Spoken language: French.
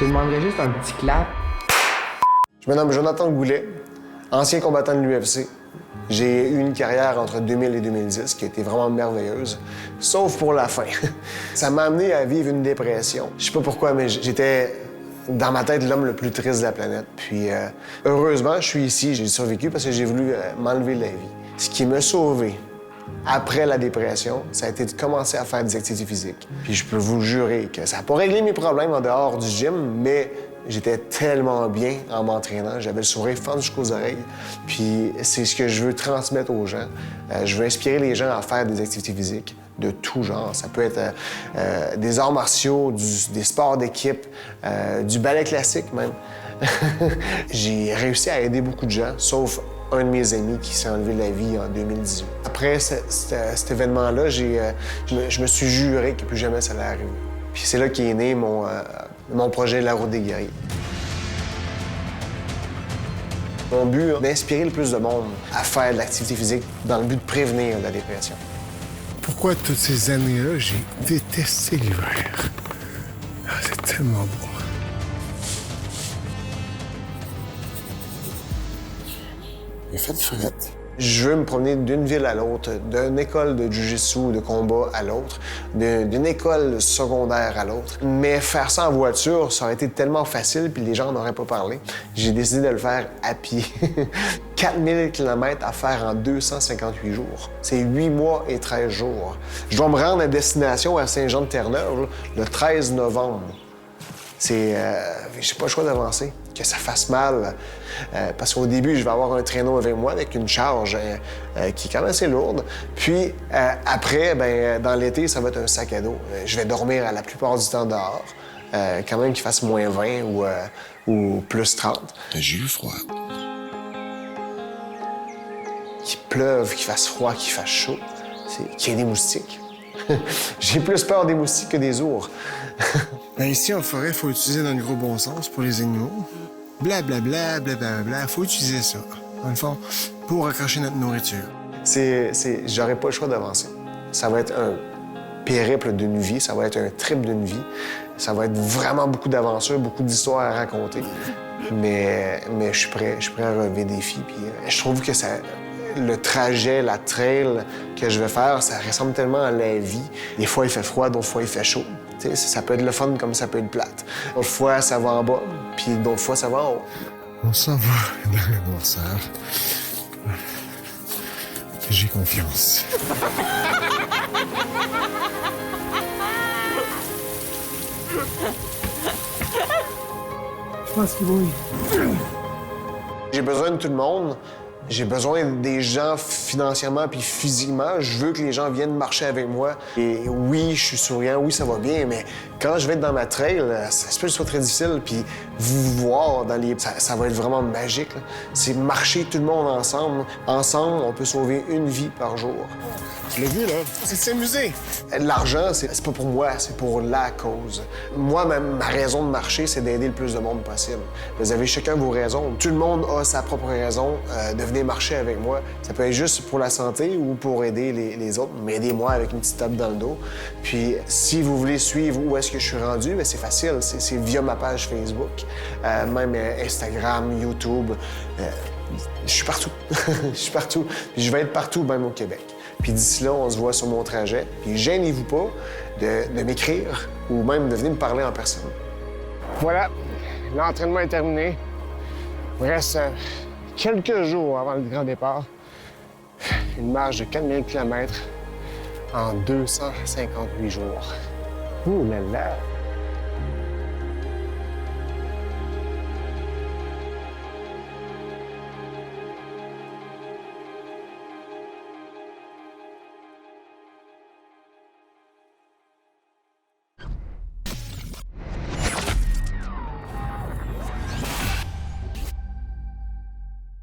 te demanderais juste un petit clap. Je me nomme Jonathan Goulet, ancien combattant de l'UFC. J'ai eu une carrière entre 2000 et 2010 qui a été vraiment merveilleuse, sauf pour la fin. Ça m'a amené à vivre une dépression. Je sais pas pourquoi, mais j'étais, dans ma tête, l'homme le plus triste de la planète. Puis, heureusement, je suis ici, j'ai survécu parce que j'ai voulu m'enlever la vie. Ce qui m'a sauvé après la dépression, ça a été de commencer à faire des activités physiques. Puis je peux vous jurer que ça n'a pas réglé mes problèmes en dehors du gym, mais j'étais tellement bien en m'entraînant. J'avais le sourire fendu jusqu'aux oreilles. Puis c'est ce que je veux transmettre aux gens. Je veux inspirer les gens à faire des activités physiques de tout genre. Ça peut être des arts martiaux, des sports d'équipe, du ballet classique même. J'ai réussi à aider beaucoup de gens, sauf un de mes amis qui s'est enlevé la vie en 2018. Après cet événement-là, je me suis juré que plus jamais ça allait arriver. Puis c'est là qu'est né mon projet La Route des guerriers. Mon but, d'inspirer le plus de monde à faire de l'activité physique dans le but de prévenir la dépression. Pourquoi toutes ces années-là, j'ai détesté l'hiver? Ah, c'est tellement beau. Il a fait frette. Je veux me promener d'une ville à l'autre, d'une école de jiu-jitsu, de combat à l'autre, d'une école secondaire à l'autre. Mais faire ça en voiture, ça aurait été tellement facile, puis les gens n'auraient pas parlé. J'ai décidé de le faire à pied. 4000 km à faire en 258 jours. C'est 8 mois et 13 jours. Je dois me rendre à destination à Saint-Jean-de-Terre-Neuve le 13 novembre. J'ai pas le choix d'avancer, que ça fasse mal. Parce qu'au début, je vais avoir un traîneau avec moi avec une charge qui est quand même assez lourde. Puis après, dans l'été, ça va être un sac à dos. Je vais dormir à la plupart du temps dehors, quand même qu'il fasse moins 20 ou plus 30. J'ai eu froid. Qu'il pleuve, qu'il fasse froid, qu'il fasse chaud, qu'il y ait des moustiques. J'ai plus peur des moustiques que des ours. Ici, en forêt, il faut utiliser dans le gros bon sens pour les animaux. Blablabla, blablabla, faut utiliser ça, dans le fond, pour accrocher notre nourriture. J'aurais pas le choix d'avancer. Ça va être un périple d'une vie, ça va être un trip d'une vie. Ça va être vraiment beaucoup d'aventures, beaucoup d'histoires à raconter. Mais je suis prêt à relever des défis. Puis je trouve que le trajet, la trail que je vais faire, ça ressemble tellement à la vie. Des fois, il fait froid, d'autres fois, il fait chaud. T'sais, ça peut être le fun comme ça peut être plate. D'autres fois, ça va en bas, puis d'autres fois, ça va en haut. On s'en va dans la noirceur. J'ai confiance. Je pense qu'il bouille. J'ai besoin de tout le monde. J'ai besoin des gens financièrement puis physiquement. Je veux que les gens viennent marcher avec moi. Et oui, je suis souriant, oui, ça va bien, mais quand je vais être dans ma trail, ça se peut que ce soit très difficile. Puis vous voir dans les... Ça va être vraiment magique, là. C'est marcher tout le monde ensemble. Ensemble, on peut sauver une vie par jour. Tu l'as vu, là? C'est de s'amuser. L'argent, c'est pas pour moi, c'est pour la cause. Moi, ma raison de marcher, c'est d'aider le plus de monde possible. Vous avez chacun vos raisons. Tout le monde a sa propre raison de venir marcher avec moi. Ça peut être juste pour la santé ou pour aider les autres, mais aidez-moi avec une petite tape dans le dos. Puis, si vous voulez suivre où est-ce que je suis rendu, bien, c'est facile. C'est via ma page Facebook, même Instagram, YouTube. Je suis partout. Je suis partout. Puis je vais être partout, même au Québec. Puis d'ici là, on se voit sur mon trajet. Puis gênez-vous pas de m'écrire ou même de venir me parler en personne. Voilà, l'entraînement est terminé. Il me reste quelques jours avant le grand départ. Une marche de 4000 km en 258 jours. Ouh là là!